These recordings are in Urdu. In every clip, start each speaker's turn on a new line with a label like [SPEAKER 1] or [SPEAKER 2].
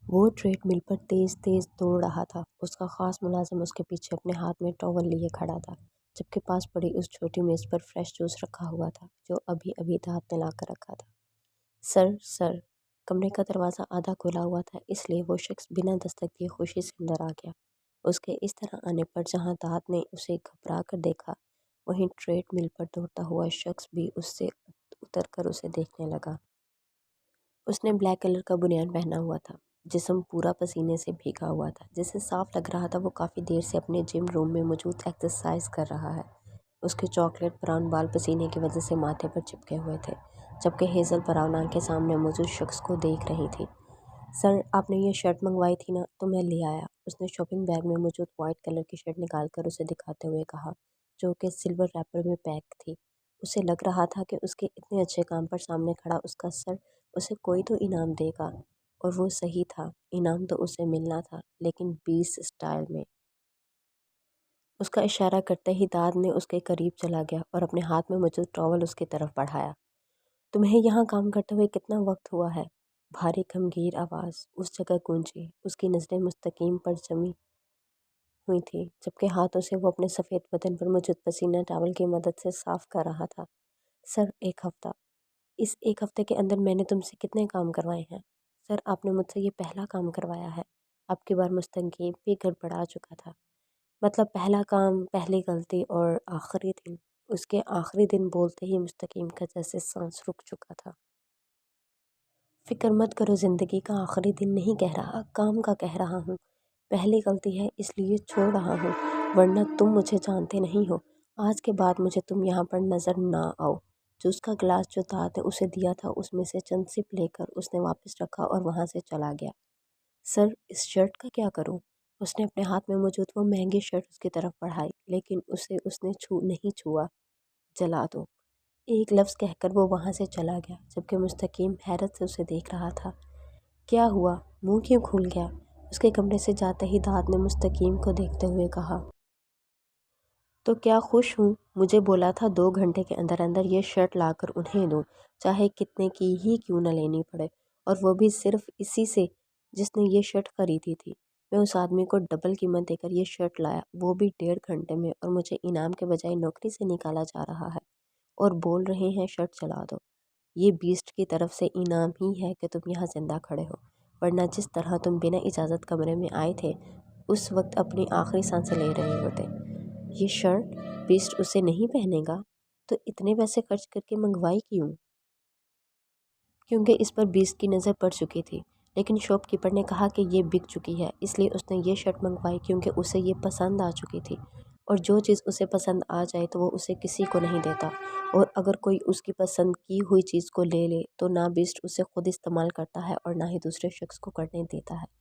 [SPEAKER 1] وہ ٹریڈ مل پر تیز تیز دوڑ رہا تھا۔ اس کا خاص ملازم اس کے پیچھے اپنے ہاتھ میں ٹاول لیے کھڑا تھا، جبکہ پاس پڑی اس چھوٹی میز پر فریش جوس رکھا ہوا تھا جو ابھی ابھی دانت میں لا کر رکھا تھا۔ سر۔ کمرے کا دروازہ آدھا کھلا ہوا تھا، اس لیے وہ شخص بنا دستک دیے خوشی سے اندر آ گیا۔ اس کے اس طرح آنے پر جہاں دانت نے اسے گھبرا کر دیکھا، وہیں ٹریڈ مل پر دوڑتا ہوا شخص بھی اس سے اتر کر اسے دیکھنے لگا۔ اس نے بلیک کلر کا بنیان پہنا ہوا تھا، جسم پورا پسینے سے بھیگا ہوا تھا، جس سے صاف لگ رہا تھا وہ کافی دیر سے اپنے جم روم میں موجود ایکسرسائز کر رہا ہے۔ اس کے چاکلیٹ براؤن بال پسینے کی وجہ سے ماتھے پر چپکے ہوئے تھے، جبکہ ہیزل براؤن آنکھیں سامنے موجود شخص کو دیکھ رہی تھی۔ سر، آپ نے یہ شرٹ منگوائی تھی نا، تو میں لے آیا۔ اس نے شاپنگ بیگ میں موجود وائٹ کلر کی شرٹ نکال کر اسے دکھاتے ہوئے کہا، جو کہ سلور ریپر میں پیک تھی۔ اسے لگ رہا تھا کہ اس کے اتنے اچھے کام پر سامنے کھڑا اس کا سر اسے کوئی تو انعام دے گا، اور وہ صحیح تھا، انعام تو اسے ملنا تھا، لیکن بیس اسٹائل میں۔ اس کا اشارہ کرتے ہی داد نے اس کے قریب چلا گیا اور اپنے ہاتھ میں موجود ٹاول اس کی طرف بڑھایا۔ تمہیں یہاں کام کرتے ہوئے کتنا وقت ہوا ہے؟ بھاری گمگیر آواز اس جگہ گونجی۔ اس کی نظریں مستقیم پر جمی ہوئی تھی، جبکہ ہاتھوں سے وہ اپنے سفید بدن پر موجود پسینہ ٹاول کی مدد سے صاف کر رہا تھا۔ سر، ایک ہفتہ۔ اس ایک ہفتے کے اندر میں نے تم سے کتنے کام کروائے ہیں؟ سر، آپ نے مجھ سے یہ پہلا کام کروایا ہے۔ اب کی بار مستنقع بھی گڑبڑا چکا تھا۔ مطلب پہلا کام، پہلی غلطی اور آخری دن۔ اس کے آخری دن بولتے ہی مستقیم کا جیسے سانس رک چکا تھا۔ فکر مت کرو، زندگی کا آخری دن نہیں کہہ رہا، کام کا کہہ رہا ہوں۔ پہلی غلطی ہے، اس لیے چھوڑ رہا ہوں، ورنہ تم مجھے جانتے نہیں ہو۔ آج کے بعد مجھے تم یہاں پر نظر نہ آؤ۔ جوس کا گلاس جو داد نے اسے دیا تھا اس میں سے چند سپ لے کر اس نے واپس رکھا اور وہاں سے چلا گیا۔ سر، اس شرٹ کا کیا کروں؟ اس نے اپنے ہاتھ میں موجود وہ مہنگی شرٹ اس کی طرف بڑھائی، لیکن اسے اس نے نہیں چھوا۔ جلا دو، ایک لفظ کہہ کر وہ وہاں سے چلا گیا، جبکہ مستقیم حیرت سے اسے دیکھ رہا تھا۔ کیا ہوا؟ منہ کیوں کھل گیا؟ اس کے کمرے سے جاتے ہی داد نے مستقیم کو دیکھتے ہوئے کہا۔ تو کیا خوش ہوں؟ مجھے بولا تھا 2 گھنٹے کے اندر اندر یہ شرٹ لا کر انہیں دوں، چاہے کتنے کی ہی کیوں نہ لینی پڑے، اور وہ بھی صرف اسی سے جس نے یہ شرٹ خریدی تھی۔ میں اس آدمی کو ڈبل قیمت دے کر یہ شرٹ لایا، وہ بھی 1.5 گھنٹے میں، اور مجھے انعام کے بجائے نوکری سے نکالا جا رہا ہے، اور بول رہے ہیں شرٹ چلا دو۔ یہ بیسٹ کی طرف سے انعام ہی ہے کہ تم یہاں زندہ کھڑے ہو، ورنہ جس طرح تم بنا اجازت کمرے میں آئے تھے اس وقت اپنی آخری سانسیں لے رہے ہوتے۔ یہ شرٹ بیسٹ اسے نہیں پہنے گا، تو اتنے پیسے خرچ کر کے منگوائی کیوں؟ کیونکہ اس پر بیسٹ کی نظر پڑ چکی تھی، لیکن شاپ کیپر نے کہا کہ یہ بک چکی ہے، اس لیے اس نے یہ شرٹ منگوائی کیونکہ اسے یہ پسند آ چکی تھی، اور جو چیز اسے پسند آ جائے تو وہ اسے کسی کو نہیں دیتا، اور اگر کوئی اس کی پسند کی ہوئی چیز کو لے لے تو نہ بیسٹ اسے خود استعمال کرتا ہے اور نہ ہی دوسرے شخص کو کرنے دیتا ہے۔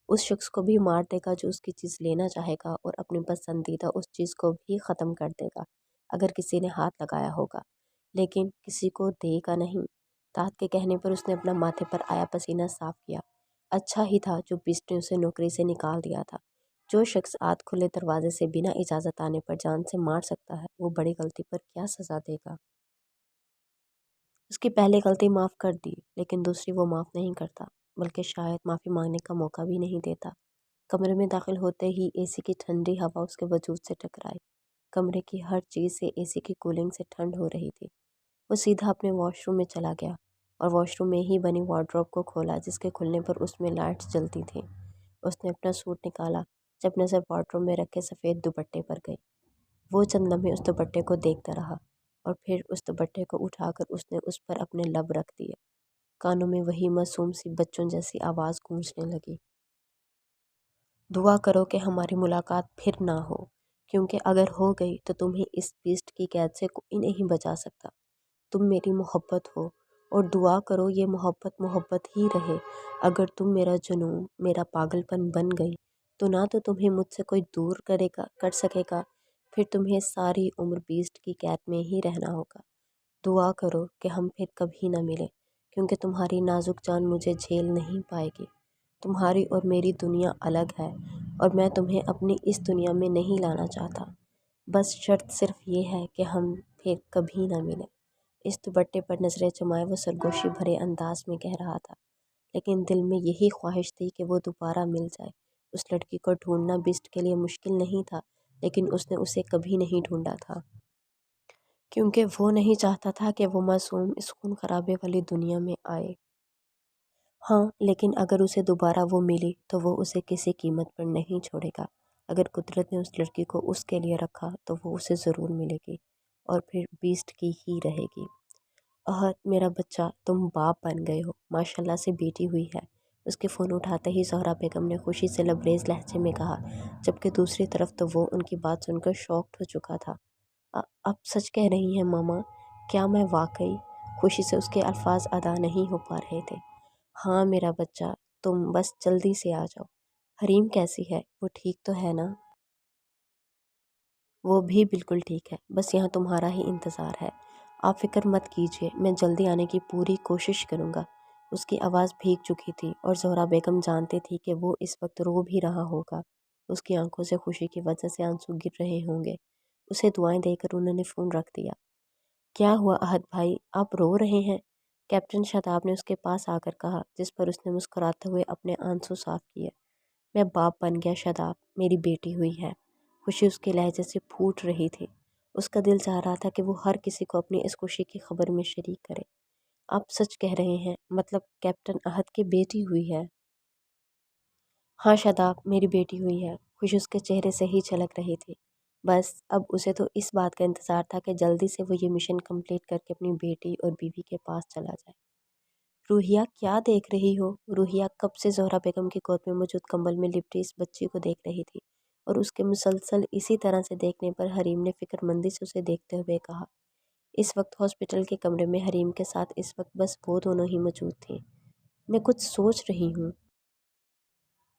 [SPEAKER 1] اس شخص کو بھی مار دے گا جو اس کی چیز لینا چاہے گا، اور اپنی پسندیدہ اس چیز کو بھی ختم کر دے گا اگر کسی نے ہاتھ لگایا ہوگا، لیکن کسی کو دے گا نہیں۔ داد کے کہنے پر اس نے اپنا ماتھے پر آیا پسینہ صاف کیا۔ اچھا ہی تھا جو بیسٹ نے اسے نوکری سے نکال دیا تھا۔ جو شخص آدھ کھلے دروازے سے بنا اجازت آنے پر جان سے مار سکتا ہے، وہ بڑی غلطی پر کیا سزا دے گا؟ اس کی پہلی غلطی معاف کر دی، لیکن دوسری وہ معاف نہیں کرتا، بلکہ شاید معافی مانگنے کا موقع بھی نہیں دیتا۔ کمرے میں داخل ہوتے ہی اے سی کی ٹھنڈی ہوا اس کے وجود سے ٹکرائی۔ کمرے کی ہر چیز سے اے سی کی کولنگ سے ٹھنڈ ہو رہی تھی۔ وہ سیدھا اپنے واش روم میں چلا گیا اور واش روم میں ہی بنی وارڈروب کو کھولا، جس کے کھلنے پر اس میں لائٹس جلتی تھیں۔ اس نے اپنا سوٹ نکالا، جب نظر وارڈروب میں رکھے سفید دوپٹے پر گئی۔ وہ چند لمحے اس دوپٹے کو دیکھتا رہا، اور پھر اس دوپٹے کو اٹھا کر اس نے اس پر اپنے لب رکھ دیے۔ کانوں میں وہی معصوم سی بچوں جیسی آواز گونجنے لگی۔ دعا کرو کہ ہماری ملاقات پھر نہ ہو، کیونکہ اگر ہو گئی تو تمہیں اس بیسٹ کی قید سے کوئی نہیں بچا سکتا۔ تم میری محبت ہو، اور دعا کرو یہ محبت محبت ہی رہے۔ اگر تم میرا جنون، میرا پاگل پن بن گئی تو نہ تو تمہیں مجھ سے کوئی دور کر سکے گا، پھر تمہیں ساری عمر بیسٹ کی قید میں ہی رہنا ہوگا۔ دعا کرو کہ ہم پھر کبھی نہ ملیں، کیونکہ تمہاری نازک جان مجھے جھیل نہیں پائے گی۔ تمہاری اور میری دنیا الگ ہے، اور میں تمہیں اپنی اس دنیا میں نہیں لانا چاہتا۔ بس شرط صرف یہ ہے کہ ہم پھر کبھی نہ ملیں۔ اس دوپٹے پر نظریں جمائے وہ سرگوشی بھرے انداز میں کہہ رہا تھا، لیکن دل میں یہی خواہش تھی کہ وہ دوبارہ مل جائے۔ اس لڑکی کو ڈھونڈنا بیسٹ کے لیے مشکل نہیں تھا، لیکن اس نے اسے کبھی نہیں ڈھونڈا تھا، کیونکہ وہ نہیں چاہتا تھا کہ وہ معصوم اس خون خرابے والی دنیا میں آئے۔ ہاں، لیکن اگر اسے دوبارہ وہ ملی تو وہ اسے کسی قیمت پر نہیں چھوڑے گا۔ اگر قدرت نے اس لڑکی کو اس کے لیے رکھا تو وہ اسے ضرور ملے گی، اور پھر بیسٹ کی ہی رہے گی۔ میرا بچہ، تم باپ بن گئے ہو، ماشاءاللہ سے بیٹی ہوئی ہے۔ اس کے فون اٹھاتے ہی زہرا بیگم نے خوشی سے لبریز لہجے میں کہا، جبکہ دوسری طرف تو وہ ان کی بات سن کر شاکڈ ہو چکا تھا۔ اب سچ کہہ رہی ہیں ماما؟ کیا میں واقعی؟ خوشی سے اس کے الفاظ ادا نہیں ہو پا رہے تھے۔ ہاں میرا بچہ، تم بس جلدی سے آ جاؤ۔ حریم کیسی ہے؟ وہ ٹھیک تو ہے نا؟ وہ بھی بالکل ٹھیک ہے، بس یہاں تمہارا ہی انتظار ہے۔ آپ فکر مت کیجیے، میں جلدی آنے کی پوری کوشش کروں گا۔ اس کی آواز بھیگ چکی تھی اور زہرا بیگم جانتی تھی کہ وہ اس وقت رو بھی رہا ہوگا۔ اس کی آنکھوں سے خوشی کی وجہ سے آنسو گر رہے ہوں گے۔ اسے دعائیں دے کر انہوں نے فون رکھ دیا۔ کیا ہوا احد بھائی، آپ رو رہے ہیں؟ کیپٹن شاداب نے اس کے پاس آ کر کہا، جس پر اس نے مسکراتے ہوئے اپنے آنسو صاف کیے۔ میں باپ بن گیا شاداب، میری بیٹی ہوئی ہے۔ خوشی اس کے لہجے سے پھوٹ رہی تھی۔ اس کا دل چاہ رہا تھا کہ وہ ہر کسی کو اپنی اس خوشی کی خبر میں شریک کرے۔ آپ سچ کہہ رہے ہیں؟ مطلب کیپٹن احد کی بیٹی ہوئی ہے؟ ہاں شاداب، میری بیٹی ہوئی ہے۔ خوشی اس کے چہرے سے ہی چھلک رہی تھی۔ بس اب اسے تو اس بات کا انتظار تھا کہ جلدی سے وہ یہ مشن کمپلیٹ کر کے اپنی بیٹی اور بیوی کے پاس چلا جائے۔ روحیہ، کیا دیکھ رہی ہو؟ روحیہ کب سے زہرا بیگم کی گود میں موجود کمبل میں لپٹی اس بچی کو دیکھ رہی تھی، اور اس کے مسلسل اسی طرح سے دیکھنے پر حریم نے فکر مندی سے اسے دیکھتے ہوئے کہا۔ اس وقت ہاسپٹل کے کمرے میں حریم کے ساتھ اس وقت بس وہ دونوں ہی موجود تھیں۔ میں کچھ سوچ رہی ہوں۔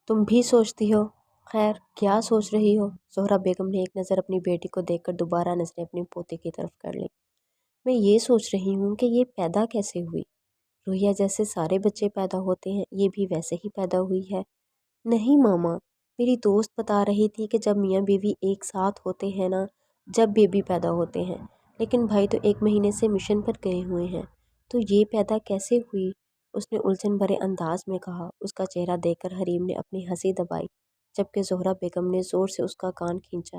[SPEAKER 1] تم بھی سوچتی ہو؟ خیر، کیا سوچ رہی ہو؟ زہرا بیگم نے ایک نظر اپنی بیٹی کو دیکھ کر دوبارہ نظریں اپنی پوتے کی طرف کر لیں۔ میں یہ سوچ رہی ہوں کہ یہ پیدا کیسے ہوئی؟ روحیہ، جیسے سارے بچے پیدا ہوتے ہیں یہ بھی ویسے ہی پیدا ہوئی ہے۔ نہیں ماما، میری دوست بتا رہی تھی کہ جب میاں بیوی ایک ساتھ ہوتے ہیں نا، جب بیبی پیدا ہوتے ہیں، لیکن بھائی تو 1 مہینے سے مشن پر گئے ہوئے ہیں، تو یہ پیدا کیسے ہوئی؟ اس نے الجھن بھرے انداز میں کہا۔ اس کا چہرہ دیکھ کر حریم نے اپنی ہنسی دبائی، جبکہ زہرا بیگم نے زور سے اس کا کان کھینچا۔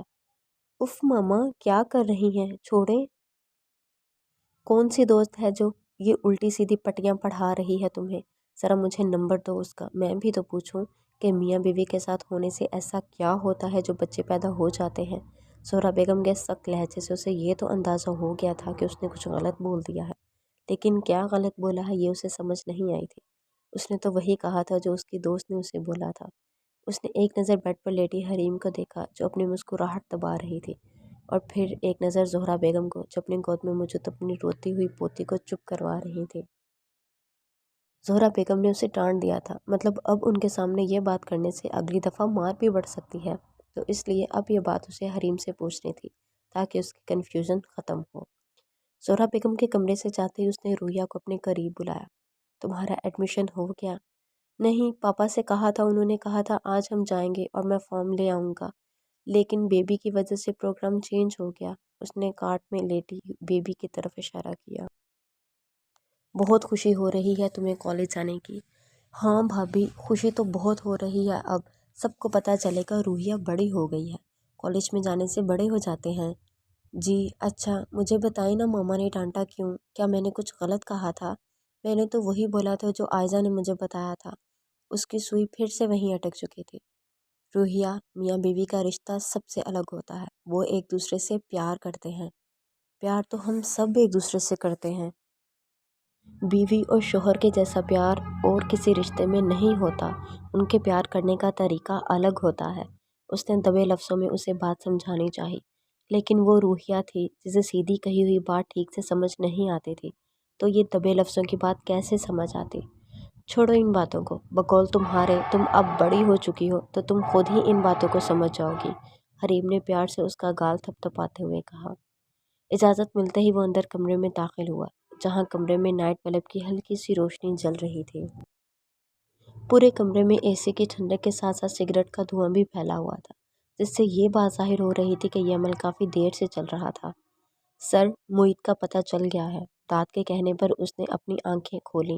[SPEAKER 1] اف ماما، کیا کر رہی ہیں؟ چھوڑیں۔ کون سی دوست ہے جو یہ الٹی سیدھی پٹیاں پڑھا رہی ہے تمہیں؟ ذرا مجھے نمبر دو اس کا، میں بھی تو پوچھوں کہ میاں بیوی کے ساتھ ہونے سے ایسا کیا ہوتا ہے جو بچے پیدا ہو جاتے ہیں۔ زہرا بیگم کے سخت لہجے سے اسے یہ تو اندازہ ہو گیا تھا کہ اس نے کچھ غلط بول دیا ہے، لیکن کیا غلط بولا ہے یہ اسے سمجھ نہیں آئی تھی۔ اس نے تو وہی کہا تھا جو اس کی دوست نے اسے بولا تھا۔ اس نے ایک نظر بیڈ پر لیٹی حریم کو دیکھا جو اپنی مسکراہٹ دبا رہی تھی، اور پھر ایک نظر زہرا بیگم کو جو اپنی گود میں موجود اپنی روتی ہوئی پوتی کو چپ کروا رہی تھی۔ زہرا بیگم نے اسے ڈانٹ دیا تھا، مطلب اب ان کے سامنے یہ بات کرنے سے اگلی دفعہ مار بھی بڑھ سکتی ہے، تو اس لیے اب یہ بات اسے حریم سے پوچھنی تھی تاکہ اس کی کنفیوژن ختم ہو۔ زہرا بیگم کے کمرے سے جاتے ہی اس نے روحیہ کو اپنے قریب بلایا۔ تمہارا ایڈمیشن ہو گیا؟ نہیں، پاپا سے کہا تھا، انہوں نے کہا تھا آج ہم جائیں گے اور میں فارم لے آؤں گا، لیکن بیبی کی وجہ سے پروگرام چینج ہو گیا۔ اس نے کارٹ میں لیٹی بیبی کی طرف اشارہ کیا۔ بہت خوشی ہو رہی ہے تمہیں کالج جانے کی؟ ہاں بھابھی، خوشی تو بہت ہو رہی ہے۔ اب سب کو پتہ چلے گا روحیہ بڑی ہو گئی ہے، کالج میں جانے سے بڑے ہو جاتے ہیں۔ جی اچھا، مجھے بتائیں نا ماما نے ڈانٹا کیوں؟ کیا میں نے کچھ غلط کہا تھا؟ میں نے تو وہی بولا تھا جو عائزہ نے مجھے بتایا تھا۔ اس کی سوئی پھر سے وہیں اٹک چکی تھی۔ روحیہ، میاں بیوی کا رشتہ سب سے الگ ہوتا ہے، وہ ایک دوسرے سے پیار کرتے ہیں۔ پیار تو ہم سب ایک دوسرے سے کرتے ہیں۔ بیوی اور شوہر کے جیسا پیار اور کسی رشتے میں نہیں ہوتا، ان کے پیار کرنے کا طریقہ الگ ہوتا ہے۔ اس نے دبے لفظوں میں اسے بات سمجھانی چاہی، لیکن وہ روحیہ تھی جسے سیدھی کہی ہوئی بات ٹھیک سے سمجھ نہیں آتی تھی، تو یہ دبے لفظوں کی بات کیسے سمجھ آتی؟ چھوڑو ان باتوں کو، بقول تمہارے، تم اب بڑی ہو چکی ہو تو تم خود ہی ان باتوں کو سمجھ جاؤ گی، حریم نے پیار سے اس کا گال تھپ تھپاتے ہوئے کہا۔ اجازت ملتے ہی وہ اندر کمرے میں داخل ہوا، جہاں کمرے میں نائٹ بلب کی ہلکی سی روشنی جل رہی تھی۔ پورے کمرے میں اے سی کی ٹھنڈک کے ساتھ ساتھ سگریٹ کا دھواں بھی پھیلا ہوا تھا، جس سے یہ بات ظاہر ہو رہی تھی کہ یہ عمل کافی دیر سے چل رہا تھا۔ سر، معید کا پتہ چل گیا ہے، داد کے کہنے پر اس نے اپنی آنکھیں کھولیں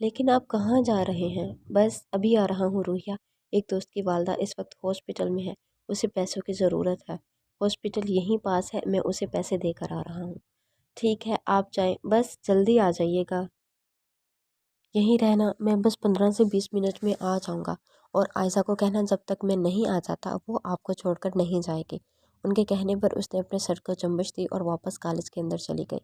[SPEAKER 1] لیکن آپ کہاں جا رہے ہیں؟ بس ابھی آ رہا ہوں روحیہ، ایک دوست کی والدہ اس وقت ہاسپٹل میں ہے، اسے پیسوں کی ضرورت ہے۔ ہاسپٹل یہیں پاس ہے، میں اسے پیسے دے کر آ رہا ہوں۔ ٹھیک ہے آپ جائیں، بس جلدی آ جائیے گا۔ یہیں رہنا، میں بس 15 سے 20 منٹ میں آ جاؤں گا۔ اور عائزہ کو کہنا جب تک میں نہیں آ جاتا وہ آپ کو چھوڑ کر نہیں جائے گی۔ ان کے کہنے پر اس نے اپنے سر کو جنبش دی اور واپس کالج کے اندر چلی گئی۔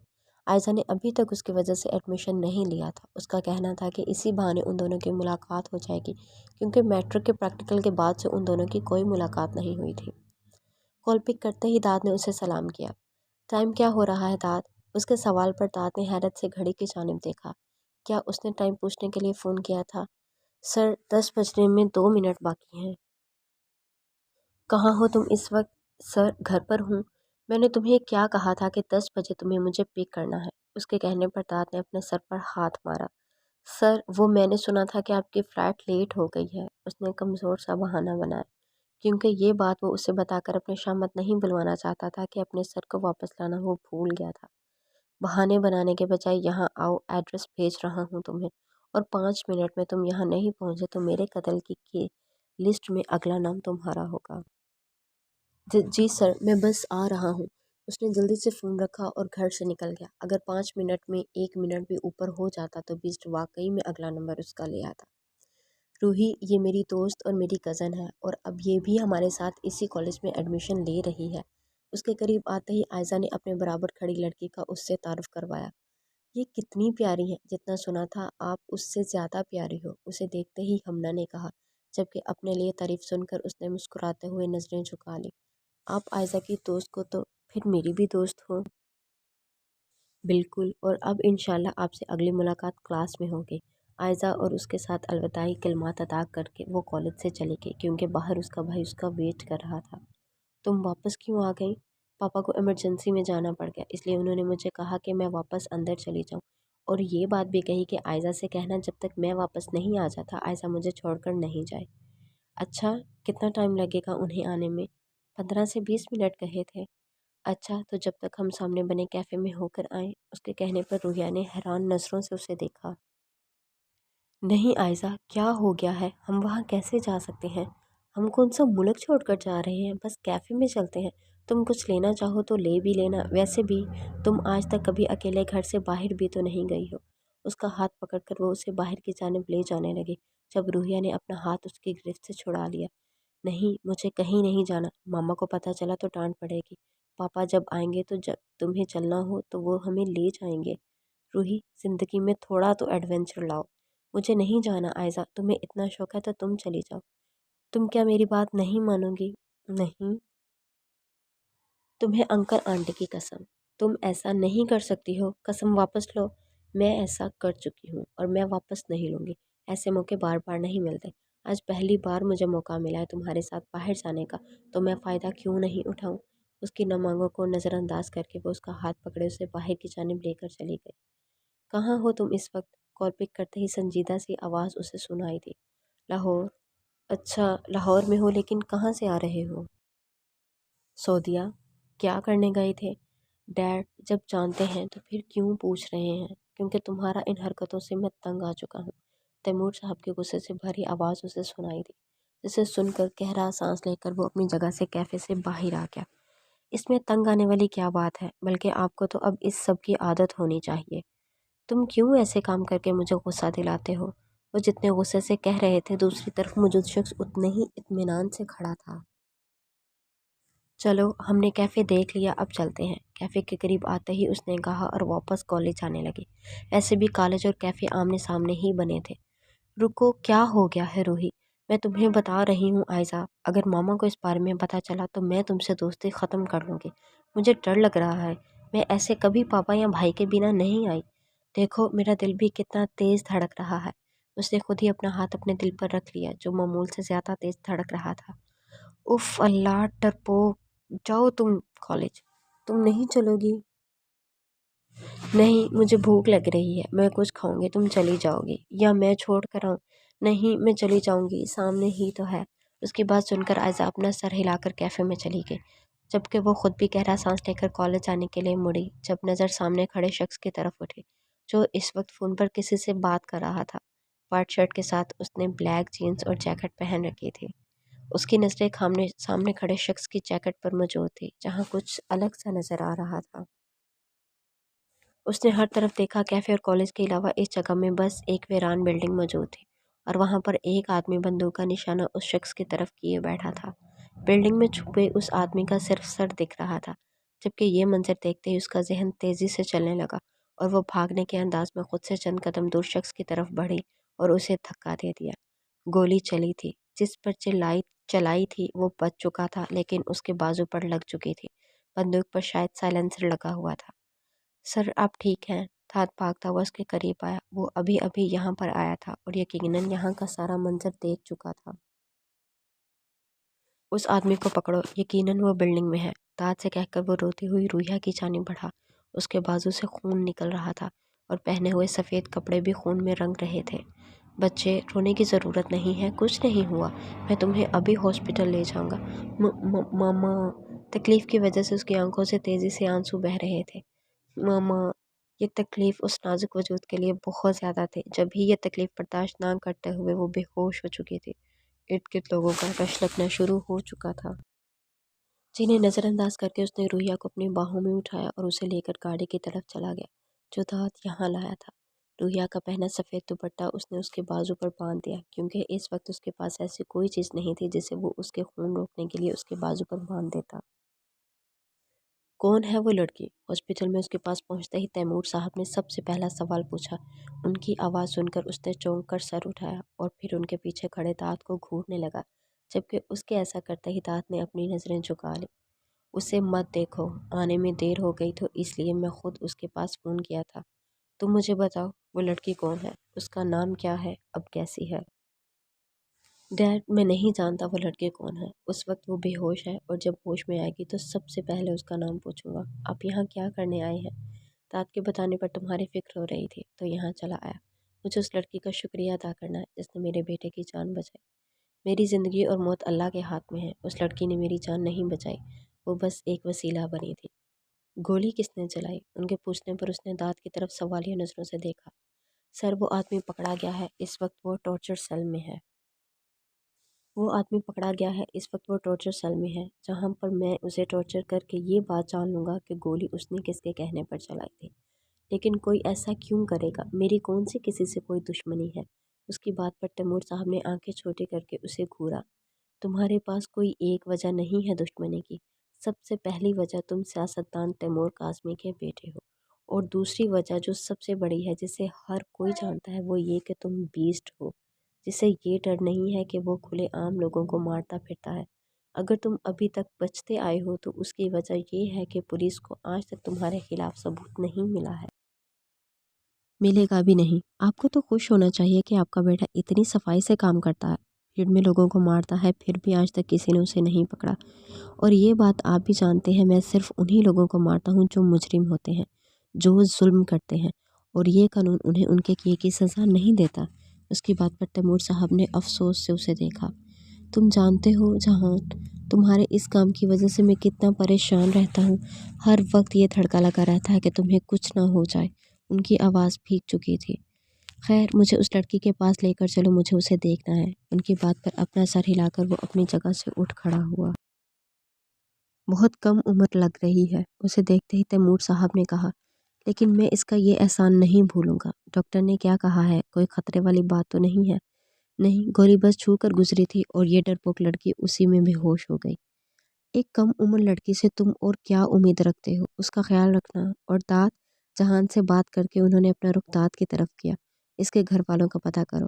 [SPEAKER 1] عائزہ نے ابھی تک اس کی وجہ سے ایڈمیشن نہیں لیا تھا۔ اس کا کہنا تھا کہ اسی بہانے ان دونوں کی ملاقات ہو جائے گی، کیونکہ میٹرک کے پریکٹیکل کے بعد سے ان دونوں کی کوئی ملاقات نہیں ہوئی تھی۔ کال پک کرتے ہی داد نے اسے سلام کیا۔ ٹائم کیا ہو رہا ہے داد؟ اس کے سوال پر داد نے حیرت سے گھڑی کی جانب دیکھا۔ کیا اس نے ٹائم پوچھنے کے لیے فون کیا تھا؟ سر 10 بجنے میں 2 منٹ باقی ہیں۔ کہاں ہو تم اس وقت؟ سر گھر پر ہوں۔ میں نے تمہیں کیا کہا تھا کہ 10 بجے تمہیں مجھے پک کرنا ہے؟ اس کے کہنے پر داد نے اپنے سر پر ہاتھ مارا۔ سر وہ میں نے سنا تھا کہ آپ کی فلائٹ لیٹ ہو گئی ہے، اس نے کمزور سا بہانہ بنایا، کیونکہ یہ بات وہ اسے بتا کر اپنے شامت نہیں بلوانا چاہتا تھا کہ اپنے سر کو واپس لانا وہ بھول گیا تھا۔ بہانے بنانے کے بجائے یہاں آؤ، ایڈریس بھیج رہا ہوں تمہیں، اور 5 منٹ میں تم یہاں نہیں پہنچے تو میرے قتل کی لسٹ میں اگلا نام تمہارا ہوگا۔ جی سر میں بس آ رہا ہوں۔ اس نے جلدی سے فون رکھا اور گھر سے نکل گیا۔ اگر 5 منٹ میں 1 منٹ بھی اوپر ہو جاتا تو بیسٹ واقعی میں اگلا نمبر اس کا لے آتا۔ روحی یہ میری دوست اور میری کزن ہے، اور اب یہ بھی ہمارے ساتھ اسی کالج میں ایڈمیشن لے رہی ہے۔ اس کے قریب آتے ہی عائزہ نے اپنے برابر کھڑی لڑکی کا اس سے تعارف کروایا۔ یہ کتنی پیاری ہے، جتنا سنا تھا آپ اس سے زیادہ پیاری ہو، اسے دیکھتے ہی ہمنا نے کہا، جبکہ اپنے لیے تعریف سن کر اس نے مسکراتے ہوئے نظریں جھکا لی۔ آپ عائزہ کی دوست کو تو پھر میری بھی دوست ہو؟ بالکل، اور اب انشاءاللہ آپ سے اگلی ملاقات کلاس میں ہوگی۔ عائزہ اور اس کے ساتھ الوداعی کلمات ادا کر کے وہ کالج سے چلی گئی، کیونکہ باہر اس کا بھائی اس کا ویٹ کر رہا تھا۔ تم واپس کیوں آ گئی؟ پاپا کو ایمرجنسی میں جانا پڑ گیا، اس لیے انہوں نے مجھے کہا کہ میں واپس اندر چلی جاؤں، اور یہ بات بھی کہی کہ عائزہ سے کہنا جب تک میں واپس نہیں آ جاتا عائزہ مجھے چھوڑ کر نہیں جائے۔ اچھا کتنا ٹائم لگے گا انہیں آنے میں؟ 15 سے 20 منٹ کہے تھے۔ اچھا تو جب تک ہم سامنے بنے کیفے میں ہو کر آئیں۔ اس کے کہنے پر روحیہ نے حیران نظروں سے اسے دیکھا۔ نہیں عائزہ کیا ہو گیا ہے، ہم وہاں کیسے جا سکتے ہیں؟ ہم کون سا ملک چھوڑ کر جا رہے ہیں، بس کیفے میں چلتے ہیں، تم کچھ لینا چاہو تو لے بھی لینا، ویسے بھی تم آج تک کبھی اکیلے گھر سے باہر بھی تو نہیں گئی ہو۔ اس کا ہاتھ پکڑ کر وہ اسے باہر کی جانب لے جانے لگے، جب روحیہ نے اپنا ہاتھ اس کی گرفت سے چھڑا لیا۔ نہیں مجھے کہیں نہیں جانا، ماما کو پتہ چلا تو ڈانٹ پڑے گی، پاپا جب آئیں گے تو جب تمہیں چلنا ہو تو وہ ہمیں لے جائیں گے۔ روحی زندگی میں تھوڑا تو ایڈونچر لاؤ۔ مجھے نہیں جانا عائزہ، تمہیں اتنا شوق ہے تو تم چلی جاؤ۔ تم کیا میری بات نہیں مانو گی؟ نہیں تمہیں انکل آنٹی کی قسم، تم ایسا نہیں کر سکتی ہو، قسم واپس لو۔ میں ایسا کر چکی ہوں اور میں واپس نہیں لوں گی، ایسے موقع بار بار نہیں ملتے، آج پہلی بار مجھے موقع ملا ہے تمہارے ساتھ باہر جانے کا، تو میں فائدہ کیوں نہیں اٹھاؤں؟ اس کی نمانگوں کو نظر انداز کر کے وہ اس کا ہاتھ پکڑے اسے باہر کی جانب لے کر چلی گئی۔ کہاں ہو تم اس وقت؟ کال پک کرتے ہی سنجیدہ سی آواز اسے سنائی دی۔ لاہور۔ اچھا لاہور میں ہو، لیکن کہاں سے آ رہے ہو؟ سعودیہ۔ کیا کرنے گئے تھے؟ ڈیڈ جب جانتے ہیں تو پھر کیوں پوچھ رہے ہیں؟ کیونکہ تمہارا ان حرکتوں سے میں تنگ آ چکا ہوں، تیمور صاحب کی غصے سے بھری آواز اسے سنائی دی، جسے سن کر گہرا سانس لے کر وہ اپنی جگہ سے کیفے سے باہر آ گیا۔ اس میں تنگ آنے والی کیا بات ہے، بلکہ آپ کو تو اب اس سب کی عادت ہونی چاہیے۔ تم کیوں ایسے کام کر کے مجھے غصہ دلاتے ہو؟ وہ جتنے غصے سے کہہ رہے تھے دوسری طرف موجود شخص اتنے ہی اطمینان سے کھڑا تھا۔ چلو ہم نے کیفے دیکھ لیا، اب چلتے ہیں، کیفے کے قریب آتے ہی اس نے کہا، اور واپس کالج آنے لگے۔ ایسے بھی کالج اور کیفے آمنے سامنے ہی بنے تھے۔ رکو کیا ہو گیا ہے روحی؟ میں تمہیں بتا رہی ہوں عائزہ، اگر ماما کو اس بارے میں پتہ چلا تو میں تم سے دوستی ختم کر لوں گی، مجھے ڈر لگ رہا ہے، میں ایسے کبھی پاپا یا بھائی کے بنا نہیں آئی، دیکھو میرا دل بھی کتنا تیز دھڑک رہا ہے۔ اس نے خود ہی اپنا ہاتھ اپنے دل پر رکھ لیا جو معمول سے زیادہ تیز دھڑک رہا تھا۔ اف اللہ ڈرپوک، جاؤ تم کالج، تم نہیں چلو گی؟ نہیں مجھے بھوک لگ رہی ہے، میں کچھ کھاؤں گی، تم چلی جاؤ گی یا میں چھوڑ کر آؤں؟ نہیں میں چلی جاؤں گی، سامنے ہی تو ہے۔ اس کی بات سن کر عائزہ اپنا سر ہلا کر کیفے میں چلی گئی، جبکہ وہ خود بھی گہرا سانس لے کر کالج آنے کے لیے مڑی، جب نظر سامنے کھڑے شخص کی طرف اٹھی جو اس وقت فون پر کسی سے بات کر رہا تھا۔ وائٹ شرٹ کے ساتھ اس نے بلیک جینز اور جیکٹ پہن رکھی تھی۔ اس کی نظریں سامنے کھڑے شخص کی جیکٹ پر موجود تھی جہاں کچھ الگ سا نظر آ رہا تھا۔ اس نے ہر طرف دیکھا، کیفے اور کالج کے علاوہ اس جگہ میں بس ایک ویران بلڈنگ موجود تھی اور وہاں پر ایک آدمی بندوق کا نشانہ اس شخص کی طرف کیے بیٹھا تھا۔ بلڈنگ میں چھپے اس آدمی کا صرف سر دکھ رہا تھا، جبکہ یہ منظر دیکھتے ہی اس کا ذہن تیزی سے چلنے لگا اور وہ بھاگنے کے انداز میں خود سے چند قدم دور شخص کی طرف بڑھی اور اسے دھکا دے دیا۔ گولی چلی تھی، جس پر چلائی تھی وہ بچ چکا تھا، لیکن اس کے بازو پر لگ چکی تھی۔ بندوق پر شاید سائلنسر لگا ہوا تھا۔ سر آپ ٹھیک ہیں؟ تھاد بھاگتا ہوا اس کے قریب آیا۔ وہ ابھی ابھی یہاں پر آیا تھا اور یقیناً یہاں کا سارا منظر دیکھ چکا تھا۔ اس آدمی کو پکڑو، یقیناً وہ بلڈنگ میں ہے، تھاد سے کہہ کر وہ روتی ہوئی روحیہ کی جانب بڑھا۔ اس کے بازو سے خون نکل رہا تھا اور پہنے ہوئے سفید کپڑے بھی خون میں رنگ رہے تھے۔ بچے، رونے کی ضرورت نہیں ہے، کچھ نہیں ہوا، میں تمہیں ابھی ہاسپٹل لے جاؤں گا۔ ماما۔ تکلیف کی وجہ سے اس کی آنکھوں سے تیزی سے آنسو بہہ رہے تھے۔ ماما۔ یہ تکلیف اس نازک وجود کے لیے بہت زیادہ تھی۔ جب ہی یہ تکلیف برداشت نہ کرتے ہوئے وہ بے ہوش ہو چکی تھی، ارد گرد لوگوں کا رش لگنا شروع ہو چکا تھا، جنہیں نظر انداز کر کے اس نے روحیہ کو اپنی باہوں میں اٹھایا اور اسے لے کر گاڑی کی طرف چلا گیا جو دھات یہاں لایا تھا۔ روحیہ کا پہنا سفید دوپٹہ اس کے بازو پر باندھ دیا، کیونکہ اس وقت اس کے پاس ایسی کوئی چیز نہیں تھی جسے وہ اس کے خون روکنے کے لیے اس کے بازو پر باندھ دیتا۔ کون ہے وہ لڑکی؟ ہاسپٹل میں اس کے پاس پہنچتے ہی تیمور صاحب نے سب سے پہلا سوال پوچھا۔ ان کی آواز سن کر اس نے چونک کر سر اٹھایا اور پھر ان کے پیچھے کھڑے دات کو گھورنے لگا، جبکہ اس کے ایسا کرتے ہی دات نے اپنی نظریں جھکا لی۔ اسے مت دیکھو، آنے میں دیر ہو گئی تو اس لیے میں خود اس کے پاس فون کیا تھا۔ تم مجھے بتاؤ، وہ لڑکی کون ہے؟ اس کا نام کیا ہے؟ اب کیسی ہے؟ ڈیڈ، میں نہیں جانتا وہ لڑکی کون ہے۔ اس وقت وہ بے ہوش ہے اور جب ہوش میں آئے گی تو سب سے پہلے اس کا نام پوچھوں گا۔ آپ یہاں کیا کرنے آئے ہیں؟ داد کے بتانے پر تمہاری فکر ہو رہی تھی تو یہاں چلا آیا۔ مجھے اس لڑکی کا شکریہ ادا کرنا ہے جس نے میرے بیٹے کی جان بچائی۔ میری زندگی اور موت اللہ کے ہاتھ میں ہے۔ اس لڑکی نے میری جان نہیں بچائی، وہ بس ایک وسیلہ بنی تھی۔ گولی کس نے چلائی؟ ان کے پوچھنے پر اس نے داد کی طرف سوالیہ نظروں سے دیکھا۔ سر، وہ آدمی پکڑا گیا ہے، اس وقت وہ ٹارچر سیل میں ہے۔ وہ ٹارچر سیل میں ہے، جہاں پر میں اسے ٹارچر کر کے یہ بات جان لوں گا کہ گولی اس نے کس کے کہنے پر چلائی تھی۔ لیکن کوئی ایسا کیوں کرے گا؟ میری کون سی کسی سے کوئی دشمنی ہے؟ اس کی بات پر تیمور صاحب نے آنکھیں چھوٹی کر کے اسے گھورا۔ تمہارے پاس کوئی ایک وجہ نہیں ہے دشمنی کی۔ سب سے پہلی وجہ تم سیاستدان تیمور کاظمی کے بیٹے ہو، اور دوسری وجہ جو سب سے بڑی ہے جسے ہر کوئی جانتا ہے وہ یہ کہ تم بیسٹ ہو، جسے یہ ڈر نہیں ہے کہ وہ کھلے عام لوگوں کو مارتا پھرتا ہے۔ اگر تم ابھی تک بچتے آئے ہو تو اس کی وجہ یہ ہے کہ پولیس کو آج تک تمہارے خلاف ثبوت نہیں ملا ہے۔ ملے گا بھی نہیں۔ آپ کو تو خوش ہونا چاہیے کہ آپ کا بیٹا اتنی صفائی سے کام کرتا ہے، بھیڑ میں لوگوں کو مارتا ہے، پھر بھی آج تک کسی نے اسے نہیں پکڑا۔ اور یہ بات آپ بھی جانتے ہیں، میں صرف انہی لوگوں کو مارتا ہوں جو مجرم ہوتے ہیں، جو ظلم کرتے ہیں، اور یہ قانون انہیں ان کے کیے کی سزا نہیں دیتا۔ اس کی بات پر تیمور صاحب نے افسوس سے اسے دیکھا۔ تم جانتے ہو جہان، تمہارے اس کام کی وجہ سے میں کتنا پریشان رہتا ہوں۔ ہر وقت یہ دھڑکا لگا رہتا ہے کہ تمہیں کچھ نہ ہو جائے۔ ان کی آواز بھیگ چکی تھی۔ خیر، مجھے اس لڑکی کے پاس لے کر چلو، مجھے اسے دیکھنا ہے۔ ان کی بات پر اپنا سر ہلا کر وہ اپنی جگہ سے اٹھ کھڑا ہوا۔ بہت کم عمر لگ رہی ہے، اسے دیکھتے ہی تیمور صاحب نے کہا، لیکن میں اس کا یہ احسان نہیں بھولوں گا۔ ڈاکٹر نے کیا کہا ہے؟ کوئی خطرے والی بات تو نہیں ہے؟ نہیں، گولی بس چھو کر گزری تھی اور یہ ڈرپوک لڑکی اسی میں بے ہوش ہو گئی۔ ایک کم عمر لڑکی سے تم اور کیا امید رکھتے ہو؟ اس کا خیال رکھنا۔ اور داد، جہان سے بات کر کے انہوں نے اپنا رخ داد کی طرف کیا۔ اس کے گھر والوں کا پتہ کرو۔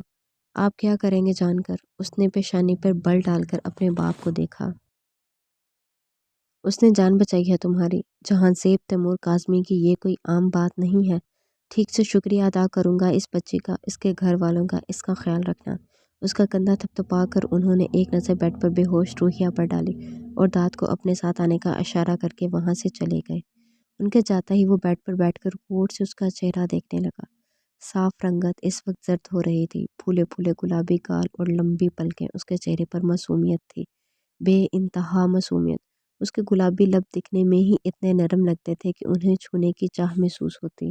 [SPEAKER 1] آپ کیا کریں گے جان کر؟ اس نے پیشانی پر بل ڈال کر اپنے باپ کو دیکھا۔ اس نے جان بچائی ہے تمہاری۔ جہاں زیب تیمور کاظمی کی یہ کوئی عام بات نہیں ہے۔ ٹھیک سے شکریہ ادا کروں گا اس بچی کا، اس کے گھر والوں کا، اس کا خیال رکھنا۔ اس کا کندھا تھپتھپا کر انہوں نے ایک نظر بیڈ پر بے ہوش روحیہ پر ڈالی اور داد کو اپنے ساتھ آنے کا اشارہ کر کے وہاں سے چلے گئے۔ ان کے جاتا ہی وہ بیڈ پر بیٹھ کر غور سے اس کا چہرہ دیکھنے لگا۔ صاف رنگت اس وقت زرد ہو رہی تھی، پھولے پھولے گلابی گال اور لمبی پلکیں، اس کے چہرے پر معصومیت تھی، بے انتہا معصومیت۔ اس کے گلابی لب دکھنے میں ہی اتنے نرم لگتے تھے کہ انہیں چھونے کی چاہ محسوس ہوتی۔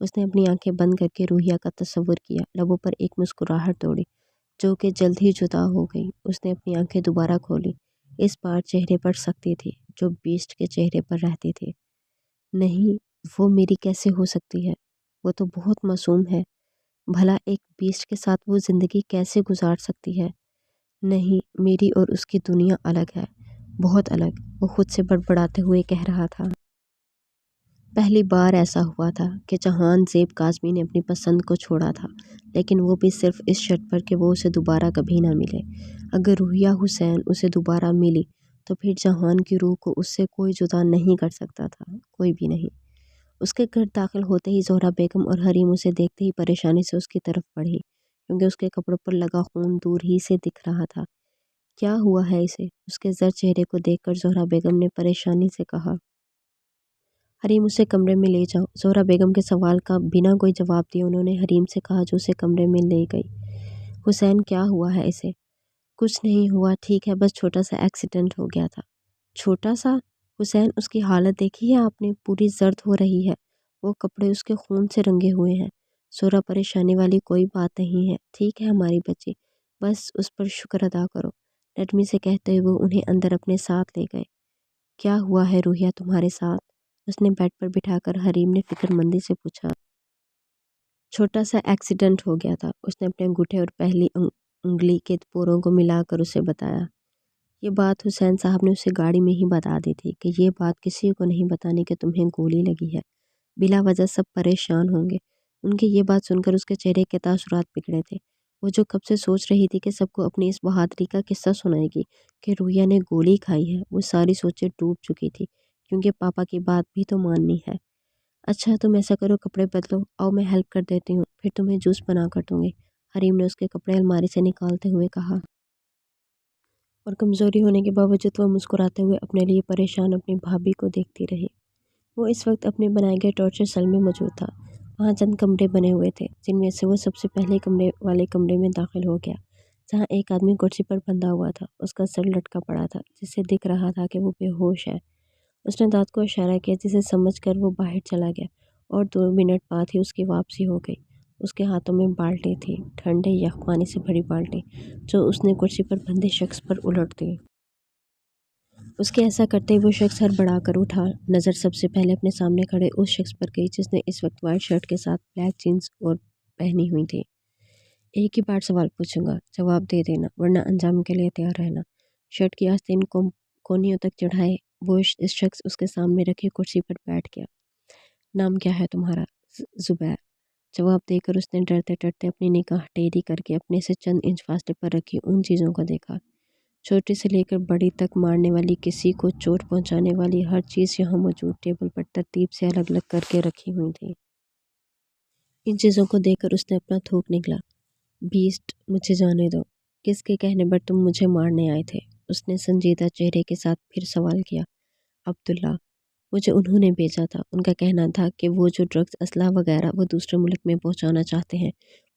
[SPEAKER 1] اس نے اپنی آنکھیں بند کر کے روحیہ کا تصور کیا، لبوں پر ایک مسکراہٹ دوڑی جو کہ جلد ہی جدا ہو گئی۔ اس نے اپنی آنکھیں دوبارہ کھولی، اس بار چہرے پر سختی تھی جو بیسٹ کے چہرے پر رہتی تھی۔ نہیں، وہ میری کیسے ہو سکتی ہے؟ وہ تو بہت معصوم ہے۔ بھلا ایک بیسٹ کے ساتھ وہ زندگی کیسے گزار سکتی ہے؟ نہیں، میری اور اس کی دنیا الگ ہے، بہت الگ، وہ خود سے بڑبڑاتے ہوئے کہہ رہا تھا۔ پہلی بار ایسا ہوا تھا کہ جہان زیب کاظمی نے اپنی پسند کو چھوڑا تھا، لیکن وہ بھی صرف اس شرط پر کہ وہ اسے دوبارہ کبھی نہ ملے۔ اگر روحیہ حسین اسے دوبارہ ملی تو پھر جہان کی روح کو اس سے کوئی جدا نہیں کر سکتا تھا، کوئی بھی نہیں۔ اس کے گھر داخل ہوتے ہی زہرا بیگم اور حریم اسے دیکھتے ہی پریشانی سے اس کی طرف بڑھی، کیونکہ اس کے کپڑوں پر لگا خون دور ہی سے دکھ رہا تھا۔ کیا ہوا ہے اسے؟ اس کے زرد چہرے کو دیکھ کر زہرا بیگم نے پریشانی سے کہا۔ حریم اسے کمرے میں لے جاؤ۔ زہرا بیگم کے سوال کا بنا کوئی جواب دیے انہوں نے حریم سے کہا جو اسے کمرے میں لے گئی۔ حسین کیا ہوا ہے اسے؟ کچھ نہیں ہوا، ٹھیک ہے، بس چھوٹا سا ایکسیڈنٹ ہو گیا تھا۔ چھوٹا سا؟ حسین اس کی حالت دیکھی ہے آپ نے؟ پوری زرد ہو رہی ہے، وہ کپڑے اس کے خون سے رنگے ہوئے ہیں۔ زہرا پریشانی والی کوئی بات نہیں ہے، ٹھیک ہے ہماری بچی، بس اس پر شکر ادا کرو، نرمی سے کہتے ہوئے انہیں اندر اپنے ساتھ لے گئے۔ کیا ہوا ہے روحیہ تمہارے ساتھ؟ اس نے بیڈ پر بٹھا کر حریم نے فکر مندی سے پوچھا۔ چھوٹا سا ایکسیڈنٹ ہو گیا تھا، اس نے اپنے انگوٹھے اور پہلی انگلی کے پوروں کو ملا کر اسے بتایا۔ یہ بات حسین صاحب نے اسے گاڑی میں ہی بتا دی تھی کہ یہ بات کسی کو نہیں بتانی کہ تمہیں گولی لگی ہے، بلا وجہ سب پریشان ہوں گے۔ ان کی یہ بات سن کر اس کے چہرے کے تاثرات بگڑے تھے۔ وہ جو کب سے سوچ رہی تھی کہ سب کو اپنی اس بہادری کا قصہ سنائے گی کہ روحیہ نے گولی کھائی ہے، وہ ساری سوچیں ٹوٹ چکی تھی، کیونکہ پاپا کی بات بھی تو ماننی ہے۔ اچھا تم ایسا کرو، کپڑے بدلو، آؤ میں ہیلپ کر دیتی ہوں، پھر تمہیں جوس بنا کر دوں گی، حریم نے اس کے کپڑے الماری سے نکالتے ہوئے کہا۔ اور کمزوری ہونے کے باوجود وہ مسکراتے ہوئے اپنے لیے پریشان اپنی بھابھی کو دیکھتی رہی۔ وہ اس وقت اپنے بنائے گئے ٹارچر سیل میں موجود تھا۔ وہاں چند کمرے بنے ہوئے تھے، جن میں سے وہ سب سے پہلے کمرے والے کمرے میں داخل ہو گیا، جہاں ایک آدمی کرسی پر بندھا ہوا تھا، اس کا سر لٹکا پڑا تھا، جس سے دکھ رہا تھا کہ وہ بے ہوش ہے۔ اس نے دانت کو اشارہ کیا، جسے سمجھ کر وہ باہر چلا گیا، اور 2 منٹ بعد ہی اس کی واپسی ہو گئی۔ اس کے ہاتھوں میں بالٹی تھی، ٹھنڈے یخ پانی سے بھری بالٹی، جو اس نے کرسی پر بندھے شخص پر الٹ دی۔ اس کے ایسا کرتے ہی وہ شخص ہڑبڑا کر اٹھا، نظر سب سے پہلے اپنے سامنے کھڑے اس شخص پر گئی جس نے اس وقت وائٹ شرٹ کے ساتھ بلیک جینز اور پہنی ہوئی تھی۔ ایک ہی بار سوال پوچھوں گا، جواب دے دینا، ورنہ انجام کے لیے تیار رہنا۔ شرٹ کی آستین کونیوں تک چڑھائے وہ اس شخص اس کے سامنے رکھی کرسی پر بیٹھ گیا۔ نام کیا ہے تمہارا؟ زبیر۔ جواب دے کر اس نے ڈرتے ڈرتے اپنی نگاہ ٹیڑھی کر کے اپنے سے چند انچ فاصلے پر رکھی ان چیزوں کو دیکھا۔ چھوٹی سے لے کر بڑی تک، مارنے والی، کسی کو چوٹ پہنچانے والی، ہر چیز یہاں موجود ٹیبل پر ترتیب سے الگ الگ کر کے رکھی ہوئی تھی۔ ان چیزوں کو دیکھ کر اس نے اپنا تھوک نکلا۔ بیسٹ، مجھے جانے دو۔ کس کے کہنے پر تم مجھے مارنے آئے تھے؟ اس نے سنجیدہ چہرے کے ساتھ پھر سوال کیا۔ عبداللہ، مجھے انہوں نے بھیجا تھا، ان کا کہنا تھا کہ وہ جو ڈرگز، اسلحہ وغیرہ وہ دوسرے ملک میں پہنچانا چاہتے ہیں،